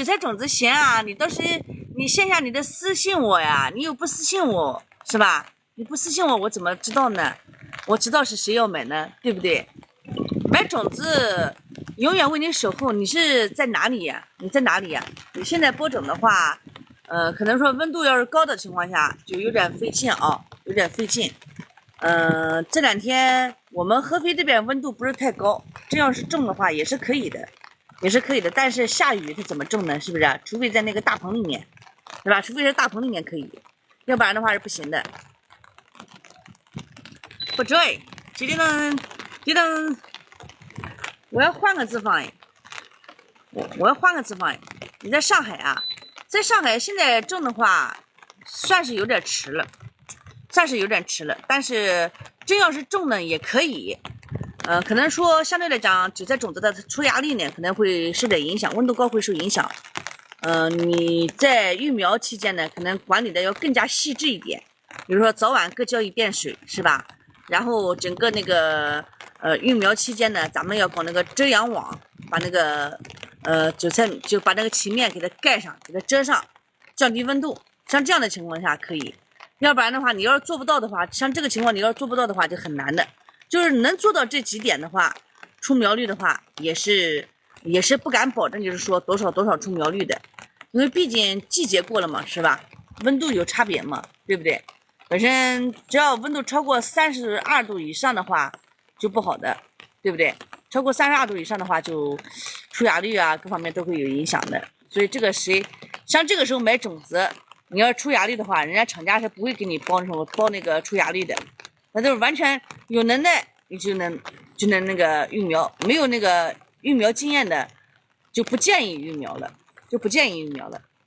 韭菜种子闲啊，你倒是你线下你的私信我呀，你又不私信我是吧？你不私信我，我怎么知道呢？我知道是谁要买呢，对不对？买种子永远为你守候，你是在哪里呀？你在哪里呀？你现在播种的话，可能说温度要是高的情况下，就有点费劲啊，有点费劲。这2天我们合肥这边温度不是太高，这要是种的话也是可以的，也是可以的。但是下雨它怎么种呢？是不是？除非在那个大棚里面，对吧？除非是大棚里面可以，要不然的话是不行的。不对，今天我要换个字放哎，我要换个字放哎。你在上海啊？在上海现在种的话，算是有点迟了，但是真要是种呢也可以。可能说相对来讲，韭菜种子的出芽率呢可能会受点影响，温度高会受影响。你在育苗期间呢，可能管理的要更加细致一点，比如说早晚各浇1遍水，是吧？然后整个那个育苗期间呢，咱们要搞那个遮阳网，把那个韭菜就把那个旗面给它盖上，给它遮上，降低温度。像这样的情况下可以，要不然的话，你要是做不到的话，像这个情况你要是做不到的话就很难的。就是能做到这几点的话，出苗率的话也是不敢保证，就是说多少出苗率的，因为毕竟季节过了嘛，是吧？温度有差别嘛，对不对？本身只要温度超过32度以上的话就不好的，对不对？超过32度以上的话就出芽率啊各方面都会有影响的。所以这个像这个时候买种子，你要出芽率的话，人家厂家是不会给你包那个出芽率的，那都是完全有能耐你就能那个育苗，没有那个育苗经验的就不建议育苗了，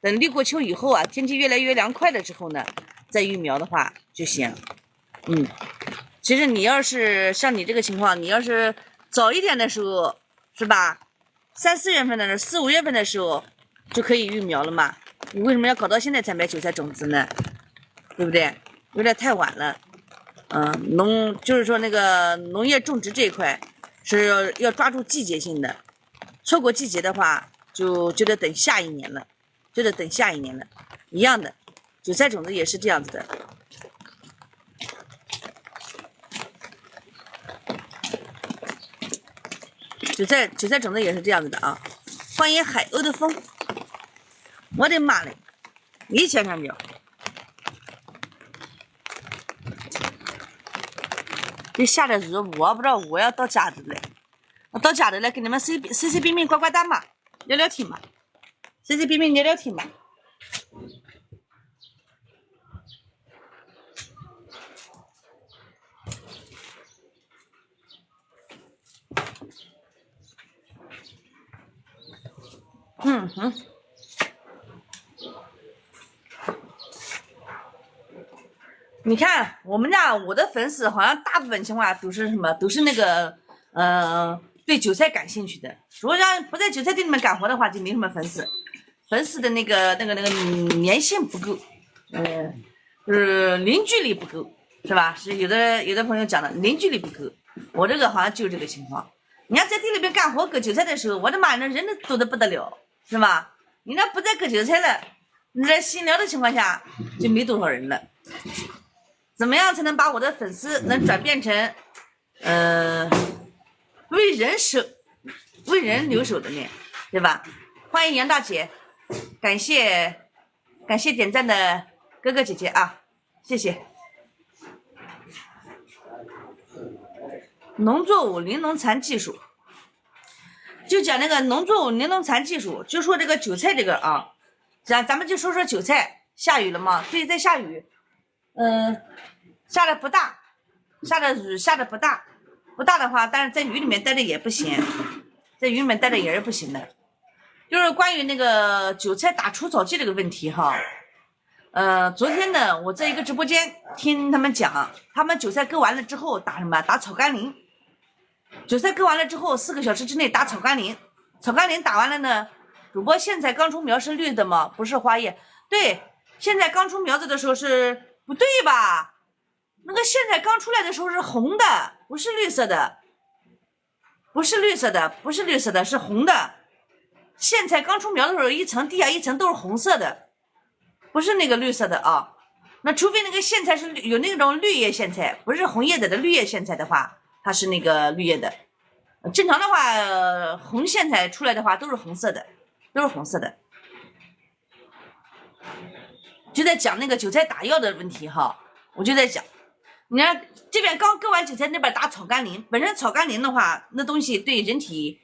等立过秋以后啊，天气越来越凉快了之后呢，再育苗的话就行。其实你要是像你这个情况，你要是早一点的时候，是吧？3、4月份的时候，4、5月份的时候就可以育苗了嘛。你为什么要搞到现在才买韭菜种子呢？对不对？有点太晚了。就是说那个农业种植这一块是要抓住季节性的，错过季节的话就得等下一年了，一样的，韭菜种子也是这样子的。韭菜种子也是这样子的啊！欢迎海鸥的风，我的妈嘞，一千上秒！这下的雨，我不知道我要到家里来，我到家里来给你们随便呱呱蛋嘛，聊聊天嘛，随便聊聊天嘛。你看我的粉丝好像大部分情况下都是什么，都是那个对韭菜感兴趣的。如果要不在韭菜店里面干活的话，就没什么粉丝的那个粘性不够，就是凝聚力不够，是吧？是有的朋友讲的凝聚力不够，我这个好像就这个情况。你看在地里边干活割韭菜的时候，我的妈，那人都多得不得了，是吧？你那不再割韭菜了，你在闲聊的情况下就没多少人了。怎么样才能把我的粉丝能转变成为人留守的呢？对吧？欢迎杨大姐，感谢点赞的哥哥姐姐啊，谢谢。农作物零农残技术，就讲那个农作物零农残技术，就说这个韭菜这个啊，咱们就说韭菜，下雨了嘛？对，在下雨，下的不大，下的雨下的不大的话，但是在雨里面待着也不行，在雨里面待着也是不行的。就是关于那个韭菜打除草剂这个问题哈，昨天呢，我在一个直播间听他们讲，他们韭菜割完了之后打什么？打草甘膦。韭菜割完了之后，4个小时之内打草甘膦。草甘膦打完了呢，主播现在刚出苗是绿的吗？不是花叶。对，现在刚出苗子的时候是不对吧？那个现在刚出来的时候是红的，不是绿色的，是红的。苋菜刚出苗的时候，一层地下一层都是红色的，不是那个绿色的啊。那除非那个苋菜是有那种绿叶苋菜，不是红叶的绿叶苋菜的话，它是那个绿叶的。正常的话，红苋菜出来的话都是红色的，都是红色的。就在讲那个韭菜打药的问题哈，我就在讲，你看这边刚割完韭菜，那边打草甘膦。本身草甘膦的话，那东西对人体